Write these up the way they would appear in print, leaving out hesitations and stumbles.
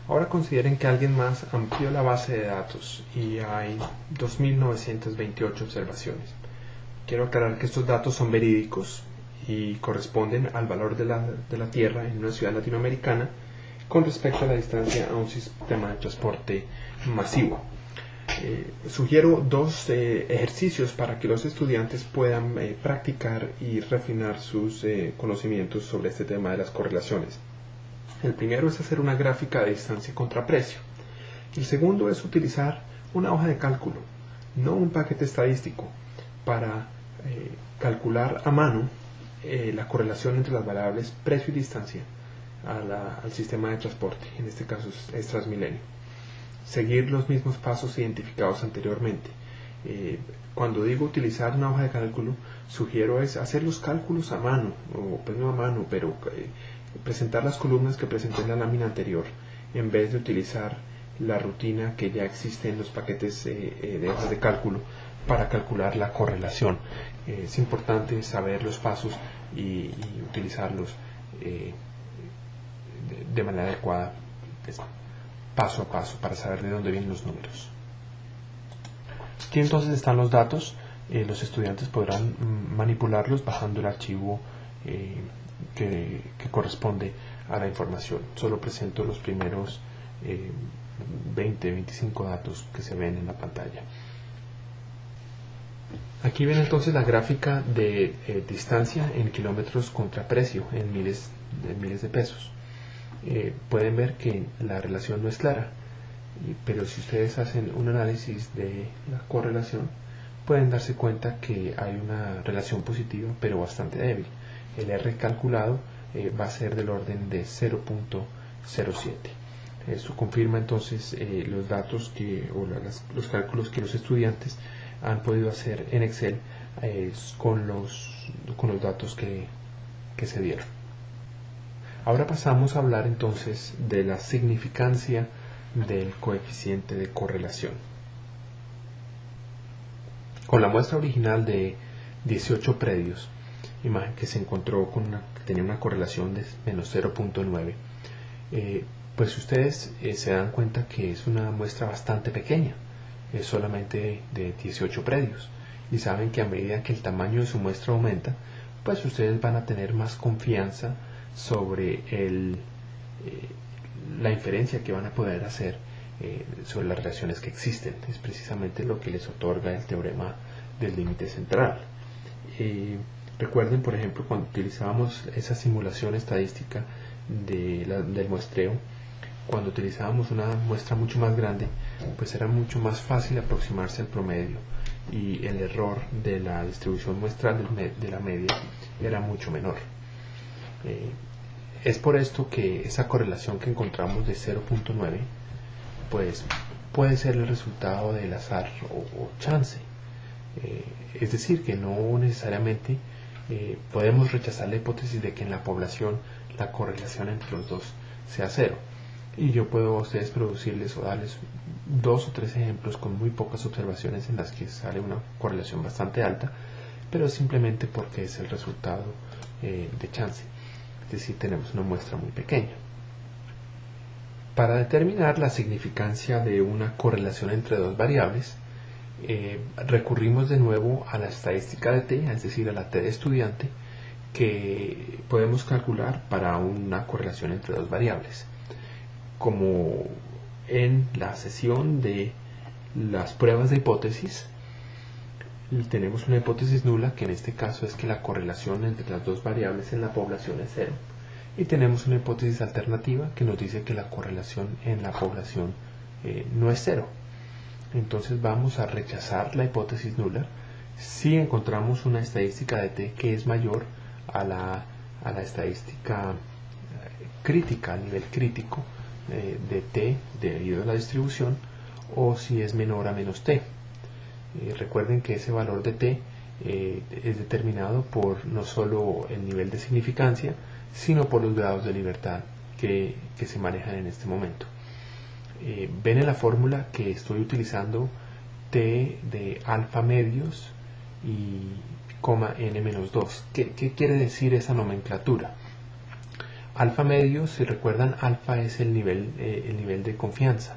Ahora consideren que alguien más amplió la base de datos y hay 2.928 observaciones. Quiero aclarar que estos datos son verídicos y corresponden al valor de la Tierra en una ciudad latinoamericana con respecto a la distancia a un sistema de transporte masivo. Sugiero dos ejercicios para que los estudiantes puedan practicar y refinar sus conocimientos sobre este tema de las correlaciones. El primero es hacer una gráfica de distancia contra precio. El segundo es utilizar una hoja de cálculo, no un paquete estadístico, para calcular a mano la correlación entre las variables precio y distancia al sistema de transporte, en este caso es Transmilenio. Seguir los mismos pasos identificados anteriormente. Cuando digo utilizar una hoja de cálculo, sugiero es hacer los cálculos a mano, o pues no a mano, pero presentar las columnas que presenté en la lámina anterior, en vez de utilizar la rutina que ya existe en los paquetes de hojas de cálculo para calcular la correlación. Es importante saber los pasos y utilizarlos de manera adecuada, paso a paso, para saber de dónde vienen los números. Aquí entonces están los datos. Los estudiantes podrán manipularlos bajando el archivo que corresponde a la información. Solo presento los primeros 20-25 datos que se ven en la pantalla. Aquí ven entonces la gráfica de distancia en kilómetros contra precio en miles de pesos. Pueden ver que la relación no es clara, pero si ustedes hacen un análisis de la correlación, pueden darse cuenta que hay una relación positiva, pero bastante débil. El R calculado va a ser del orden de 0.07. Esto confirma entonces los datos los cálculos que los estudiantes han podido hacer en Excel con los datos que se dieron. Ahora pasamos a hablar entonces de la significancia del coeficiente de correlación. Con la muestra original de 18 predios, imagen que se encontró que tenía una correlación de menos 0.9, pues ustedes se dan cuenta que es una muestra bastante pequeña, es solamente de 18 predios, y saben que a medida que el tamaño de su muestra aumenta, pues ustedes van a tener más confianza sobre la inferencia que van a poder hacer sobre las relaciones que existen. Es precisamente lo que les otorga el teorema del límite central. Recuerden, por ejemplo, cuando utilizábamos esa simulación estadística del muestreo, cuando utilizábamos una muestra mucho más grande, pues era mucho más fácil aproximarse al promedio y el error de la distribución muestral de la media era mucho menor. Es por esto que esa correlación que encontramos de 0.9 pues puede ser el resultado del azar o chance. Es decir, que no necesariamente podemos rechazar la hipótesis de que en la población la correlación entre los dos sea cero. Y yo puedo a ustedes producirles o darles 2 o 3 ejemplos con muy pocas observaciones en las que sale una correlación bastante alta, pero simplemente porque es el resultado de chance. Es decir, tenemos una muestra muy pequeña. Para determinar la significancia de una correlación entre dos variables, recurrimos de nuevo a la estadística de t, es decir, a la t de estudiante, que podemos calcular para una correlación entre dos variables. Como en la sesión de las pruebas de hipótesis, tenemos una hipótesis nula, que en este caso es que la correlación entre las dos variables en la población es cero, y tenemos una hipótesis alternativa que nos dice que la correlación en la población no es cero. Entonces vamos a rechazar la hipótesis nula si encontramos una estadística de t que es mayor a la estadística crítica, al nivel crítico de t debido a la distribución, o si es menor a menos t. Recuerden que ese valor de t es determinado por no solo el nivel de significancia, sino por los grados de libertad que se manejan en este momento. Ven en la fórmula que estoy utilizando t de alfa medios y n-2. ¿Qué quiere decir esa nomenclatura? Alfa medio, si recuerdan, alfa es el nivel de confianza.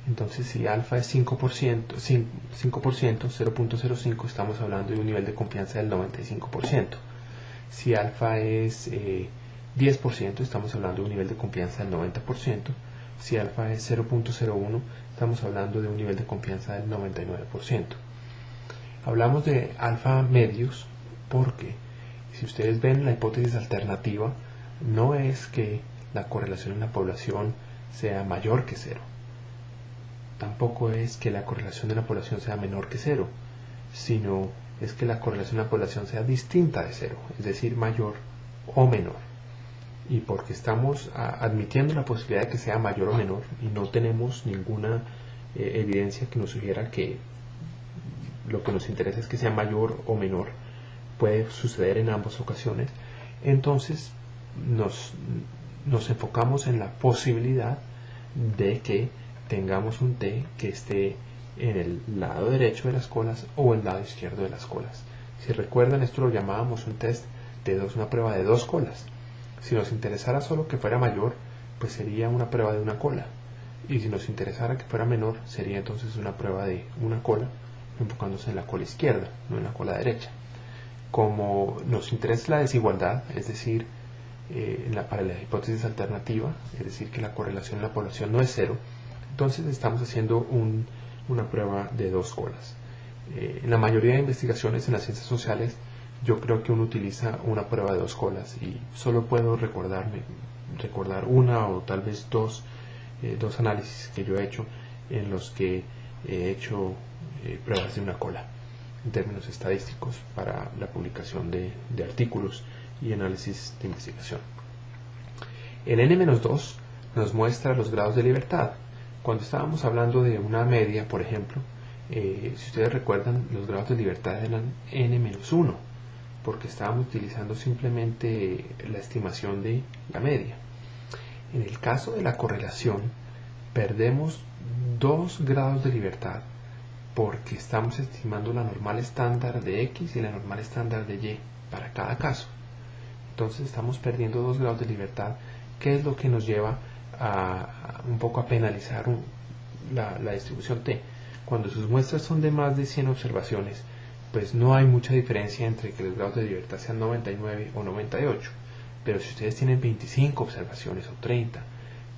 Entonces, si alfa es 5%, 0.05, estamos hablando de un nivel de confianza del 95%. Si alfa es 10%, estamos hablando de un nivel de confianza del 90%. Si alfa es 0.01, estamos hablando de un nivel de confianza del 99%. Hablamos de alfa medios porque, si ustedes ven la hipótesis alternativa, no es que la correlación en la población sea mayor que cero. Tampoco es que la correlación de la población sea menor que cero, sino es que la correlación de la población sea distinta de cero, es decir, mayor o menor. Y porque estamos admitiendo la posibilidad de que sea mayor o menor y no tenemos ninguna evidencia que nos sugiera que lo que nos interesa es que sea mayor o menor, puede suceder en ambas ocasiones, entonces nos enfocamos en la posibilidad de que tengamos un T que esté en el lado derecho de las colas o el lado izquierdo de las colas. Si recuerdan, esto lo llamábamos un test de una prueba de dos colas. Si nos interesara solo que fuera mayor, pues sería una prueba de una cola. Y si nos interesara que fuera menor, sería entonces una prueba de una cola, enfocándose en la cola izquierda, no en la cola derecha. Como nos interesa la desigualdad, es decir, para la hipótesis alternativa, es decir, que la correlación en la población no es cero, entonces estamos haciendo una prueba de dos colas. En la mayoría de investigaciones en las ciencias sociales, yo creo que uno utiliza una prueba de dos colas y solo puedo recordar una o tal vez dos análisis que yo he hecho en los que he hecho pruebas de una cola en términos estadísticos para la publicación de artículos y análisis de investigación. El n-2 nos muestra los grados de libertad. Cuando estábamos hablando de una media, por ejemplo, si ustedes recuerdan, los grados de libertad eran n-1, porque estábamos utilizando simplemente la estimación de la media. En el caso de la correlación, perdemos 2 grados de libertad porque estamos estimando la normal estándar de X y la normal estándar de Y para cada caso. Entonces estamos perdiendo 2 grados de libertad, que es lo que nos lleva un poco a penalizar la distribución T. Cuando sus muestras son de más de 100 observaciones, pues no hay mucha diferencia entre que los grados de libertad sean 99 o 98. Pero si ustedes tienen 25 observaciones o 30,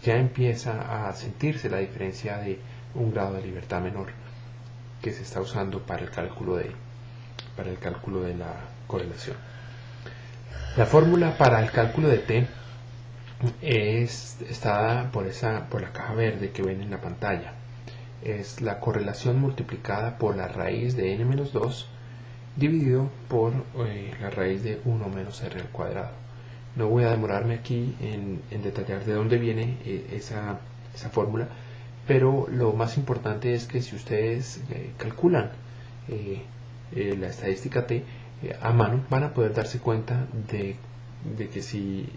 ya empieza a sentirse la diferencia de un grado de libertad menor que se está usando para el cálculo de la correlación. La fórmula para el cálculo de T está dada por la caja verde que ven en la pantalla. Es la correlación multiplicada por la raíz de n-2 dividido por la raíz de 1 menos r al cuadrado. No voy a demorarme aquí en detallar de dónde viene esa fórmula, pero lo más importante es que si ustedes calculan la estadística T a mano, van a poder darse cuenta de que si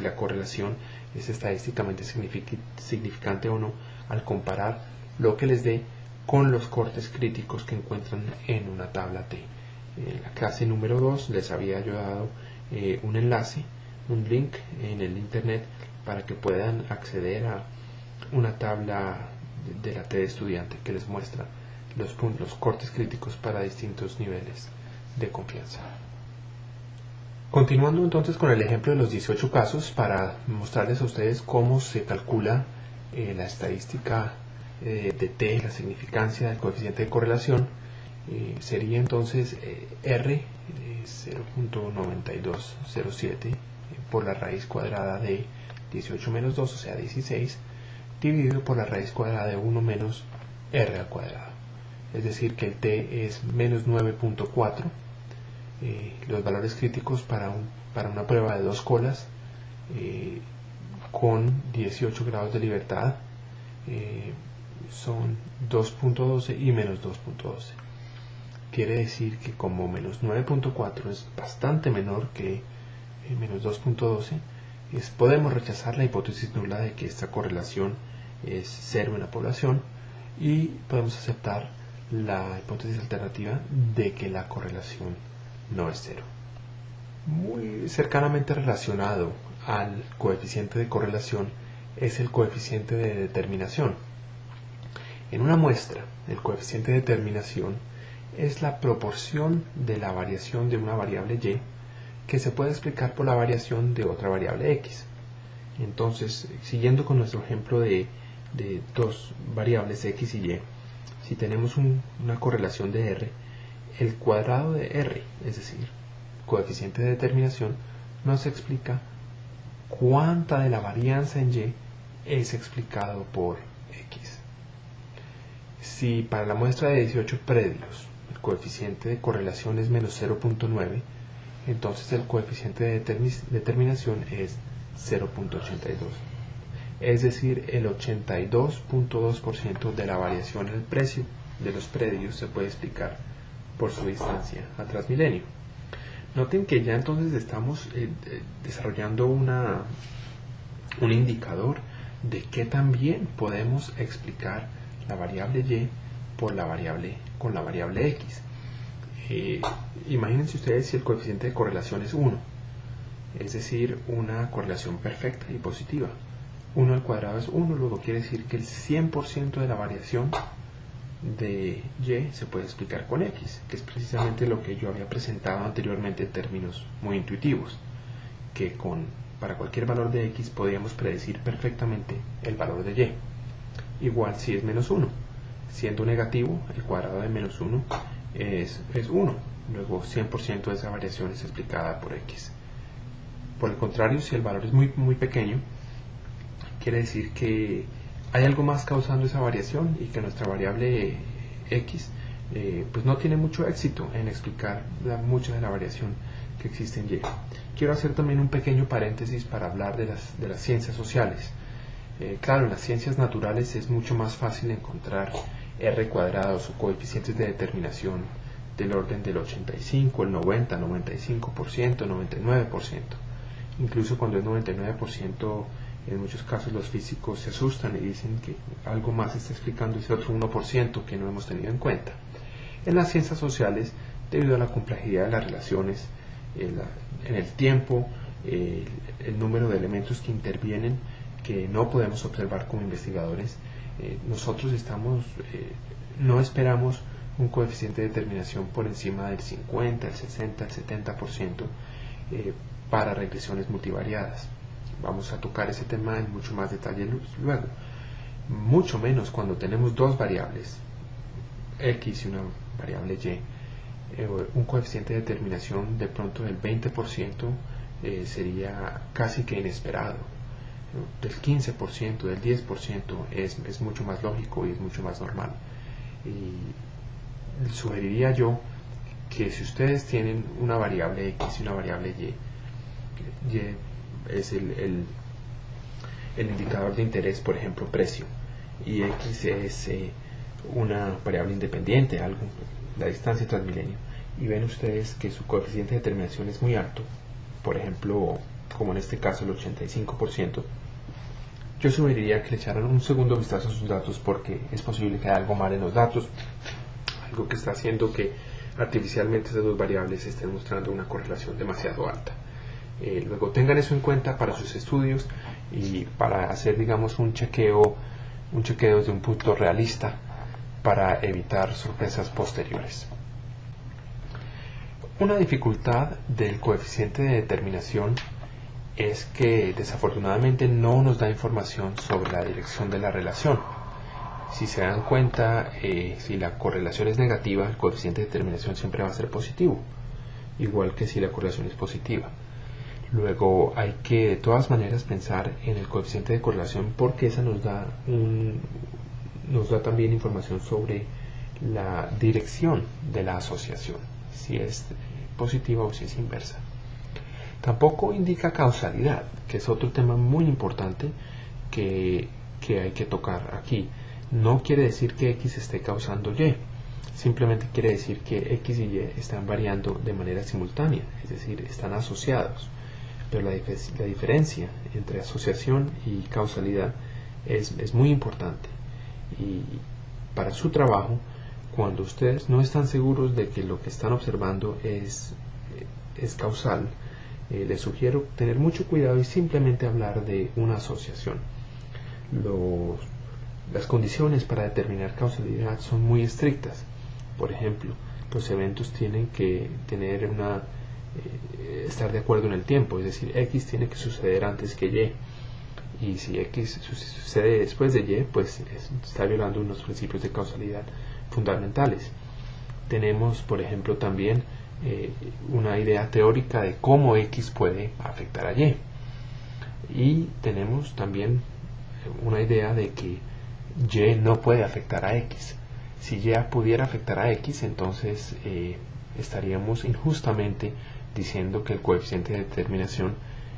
la correlación es estadísticamente significante o no, al comparar lo que les dé con los cortes críticos que encuentran en una tabla T. En la clase número 2 les había yo dado un enlace, un link en el internet para que puedan acceder a una tabla de la T de estudiante que les muestra los cortes críticos para distintos niveles de confianza. Continuando entonces con el ejemplo de los 18 casos para mostrarles a ustedes cómo se calcula la estadística de T, la significancia del coeficiente de correlación, sería entonces R 0.9207 por la raíz cuadrada de 18 menos 2, o sea 16, dividido por la raíz cuadrada de 1 menos R al cuadrado. Es decir, que el T es menos 9.4. Los valores críticos para una prueba de dos colas con 18 grados de libertad son 2.12 y menos 2.12. Quiere decir que como menos 9.4 es bastante menor que menos 2.12, podemos rechazar la hipótesis nula de que esta correlación es cero en la población y podemos aceptar la hipótesis alternativa de que la correlación no es cero. Muy cercanamente relacionado al coeficiente de correlación es el coeficiente de determinación. En una muestra, el coeficiente de determinación es la proporción de la variación de una variable y que se puede explicar por la variación de otra variable x. Entonces, siguiendo con nuestro ejemplo de dos variables x y y, si tenemos una correlación de r, el cuadrado de r, es decir, coeficiente de determinación, nos explica cuánta de la varianza en y es explicado por x. Si para la muestra de 18 predios el coeficiente de correlación es menos 0.9, entonces el coeficiente de determinación es 0.82. Es decir, el 82.2% de la variación en el precio de los predios se puede explicar por su distancia a Transmilenio. Noten que ya entonces estamos desarrollando un indicador de que también podemos explicar la variable y con la variable x. Imagínense ustedes si el coeficiente de correlación es 1, es decir, una correlación perfecta y positiva. 1 al cuadrado es 1, luego quiere decir que el 100% de la variación de y se puede explicar con x, que es precisamente lo que yo había presentado anteriormente en términos muy intuitivos, que para cualquier valor de x podíamos predecir perfectamente el valor de y. Igual si es menos 1, siendo negativo, el cuadrado de menos 1 es 1, luego 100% de esa variación es explicada por x. Por el contrario, si el valor es muy pequeño, quiere decir que hay algo más causando esa variación y que nuestra variable x pues no tiene mucho éxito en explicar mucha de la variación que existe en y. Quiero hacer también un pequeño paréntesis para hablar de las ciencias sociales. Claro, en las ciencias naturales es mucho más fácil encontrar r cuadrados o coeficientes de determinación del orden del 85, el 90, 95%, 99%. Incluso cuando es 99%, en muchos casos los físicos se asustan y dicen que algo más está explicando ese otro 1% que no hemos tenido en cuenta. En las ciencias sociales, debido a la complejidad de las relaciones, en el tiempo, el número de elementos que intervienen, que no podemos observar como investigadores, nosotros no esperamos un coeficiente de determinación por encima del 50, el 60, el 70% para regresiones multivariadas. Vamos a tocar ese tema en mucho más detalle luego. Mucho menos cuando tenemos dos variables, x y una variable y, un coeficiente de determinación de pronto del 20% sería casi que inesperado. Del 15%, del 10% es mucho más lógico y es mucho más normal. Y sugeriría yo que si ustedes tienen una variable x y una variable y es el indicador de interés, por ejemplo, precio, y x es una variable independiente, la distancia Transmilenio, y ven ustedes que su coeficiente de determinación es muy alto, por ejemplo, como en este caso el 85%, yo sugeriría que le echaran un segundo vistazo a sus datos, porque es posible que haya algo mal en los datos, algo que está haciendo que artificialmente esas dos variables estén mostrando una correlación demasiado alta. Luego tengan eso en cuenta para sus estudios y para hacer, digamos, un chequeo desde un punto realista para evitar sorpresas posteriores. Una dificultad del coeficiente de determinación es que desafortunadamente no nos da información sobre la dirección de la relación. Si se dan cuenta, si la correlación es negativa, el coeficiente de determinación siempre va a ser positivo, igual que si la correlación es positiva. Luego hay que de todas maneras pensar en el coeficiente de correlación, porque esa nos da también información sobre la dirección de la asociación, si es positiva o si es inversa. Tampoco indica causalidad, que es otro tema muy importante que hay que tocar aquí. No quiere decir que X esté causando Y, simplemente quiere decir que X y Y están variando de manera simultánea, es decir, están asociados. Pero la diferencia entre asociación y causalidad es muy importante. Y para su trabajo, cuando ustedes no están seguros de que lo que están observando es causal, les sugiero tener mucho cuidado y simplemente hablar de una asociación. Las condiciones para determinar causalidad son muy estrictas. Por ejemplo, los eventos tienen que tener estar de acuerdo en el tiempo, es decir, X tiene que suceder antes que Y, y si X sucede después de Y, pues está violando unos principios de causalidad fundamentales. Tenemos, por ejemplo, también una idea teórica de cómo X puede afectar a Y, y tenemos también una idea de que Y no puede afectar a X. Si Y pudiera afectar a X, entonces estaríamos injustamente diciendo que el coeficiente de determinación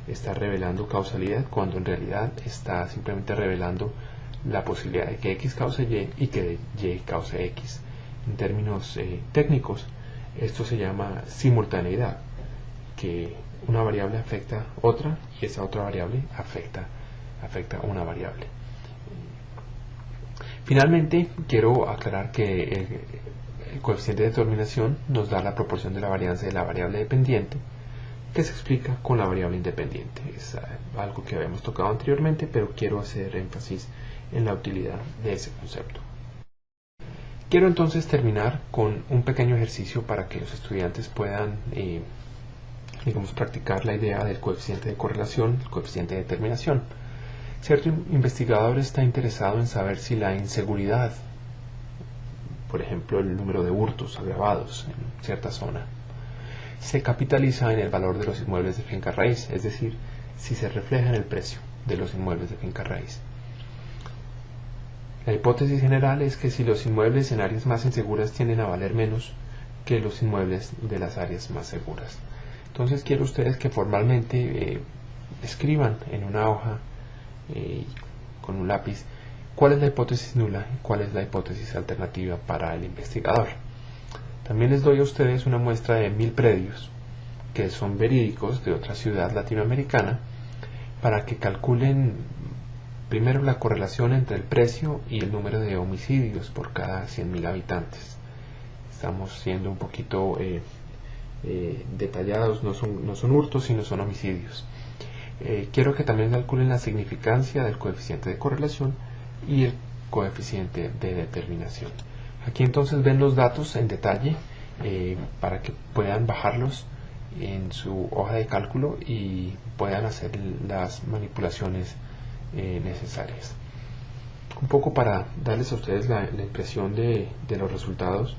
está revelando causalidad, cuando en realidad está simplemente revelando la posibilidad de que X cause Y y que Y cause X. En términos técnicos, esto se llama simultaneidad, que una variable afecta otra y esa otra variable afecta una variable. Finalmente, quiero aclarar que el coeficiente de determinación nos da la proporción de la varianza de la variable dependiente, que se explica con la variable independiente. Es algo que habíamos tocado anteriormente, pero quiero hacer énfasis en la utilidad de ese concepto. Quiero entonces terminar con un pequeño ejercicio para que los estudiantes puedan practicar la idea del coeficiente de correlación, el coeficiente de determinación. Cierto investigador está interesado en saber si la inseguridad, por ejemplo el número de hurtos agravados en cierta zona, se capitaliza en el valor de los inmuebles de finca raíz, es decir, si se refleja en el precio de los inmuebles de finca raíz. La hipótesis general es que si los inmuebles en áreas más inseguras tienden a valer menos que los inmuebles de las áreas más seguras. Entonces quiero ustedes que formalmente escriban en una hoja con un lápiz cuál es la hipótesis nula y cuál es la hipótesis alternativa para el investigador. También les doy a ustedes una muestra de 1000 predios que son verídicos de otra ciudad latinoamericana para que calculen primero la correlación entre el precio y el número de homicidios por cada 100.000 habitantes. Estamos siendo un poquito detallados, no son hurtos sino son homicidios. Quiero que también calculen la significancia del coeficiente de correlación y el coeficiente de determinación. Aquí entonces ven los datos en detalle para que puedan bajarlos en su hoja de cálculo y puedan hacer las manipulaciones necesarias. Un poco para darles a ustedes la impresión de los resultados,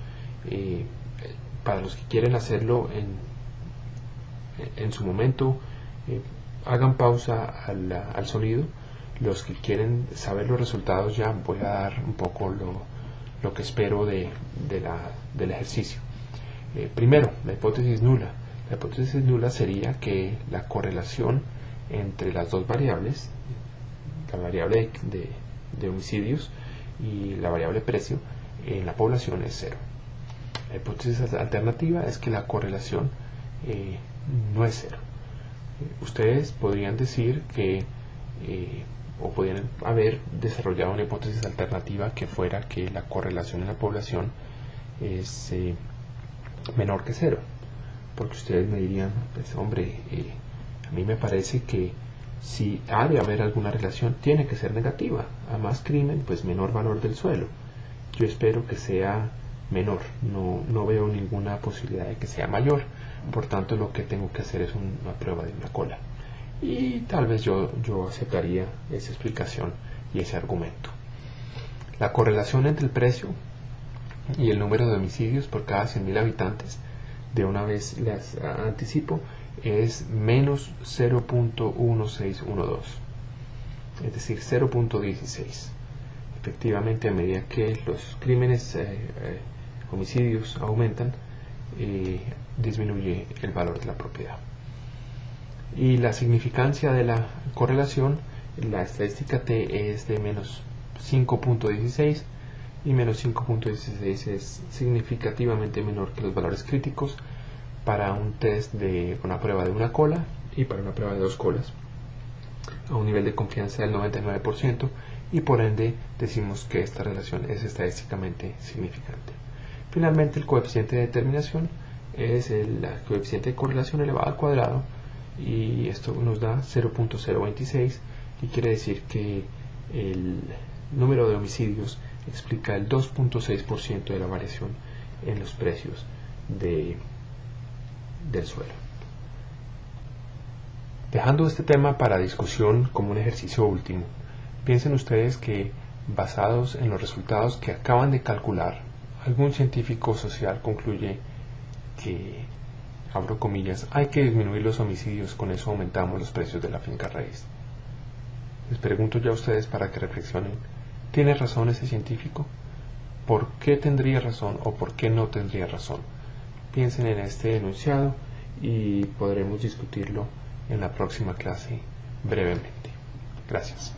para los que quieren hacerlo en su momento, hagan pausa al sonido. Los que quieren saber los resultados, ya voy a dar un poco lo que espero del ejercicio. Primero, la hipótesis nula. La hipótesis nula sería que la correlación entre las dos variables, la variable de homicidios y la variable precio en la población, es cero. La hipótesis alternativa es que la correlación no es cero. Ustedes podrían decir que o podrían haber desarrollado una hipótesis alternativa que fuera que la correlación en la población es menor que cero, porque ustedes me dirían, pues hombre, a mí me parece que si ha de haber alguna relación tiene que ser negativa, a más crimen pues menor valor del suelo. Yo espero que sea menor, no veo ninguna posibilidad de que sea mayor, por tanto lo que tengo que hacer es una prueba de una cola. Y tal vez yo aceptaría esa explicación y ese argumento. La correlación entre el precio y el número de homicidios por cada 100.000 habitantes, de una vez les anticipo, es menos 0.1612, es decir, 0.16. Efectivamente, a medida que los crímenes, homicidios aumentan, disminuye el valor de la propiedad. Y la significancia de la correlación, la estadística T es de menos 5.16, y menos 5.16 es significativamente menor que los valores críticos para un test de una prueba de una cola y para una prueba de dos colas, a un nivel de confianza del 99%, y por ende decimos que esta relación es estadísticamente significante. Finalmente, el coeficiente de determinación es el coeficiente de correlación elevado al cuadrado y esto nos da 0.026, y quiere decir que el número de homicidios explica el 2.6% de la variación en los precios del suelo. Dejando este tema para discusión como un ejercicio último, piensen ustedes que, basados en los resultados que acaban de calcular, algún científico social concluye que, abro comillas, hay que disminuir los homicidios, con eso aumentamos los precios de la finca raíz. Les pregunto ya a ustedes para que reflexionen, ¿tiene razón ese científico? ¿Por qué tendría razón o por qué no tendría razón? Piensen en este enunciado y podremos discutirlo en la próxima clase brevemente. Gracias.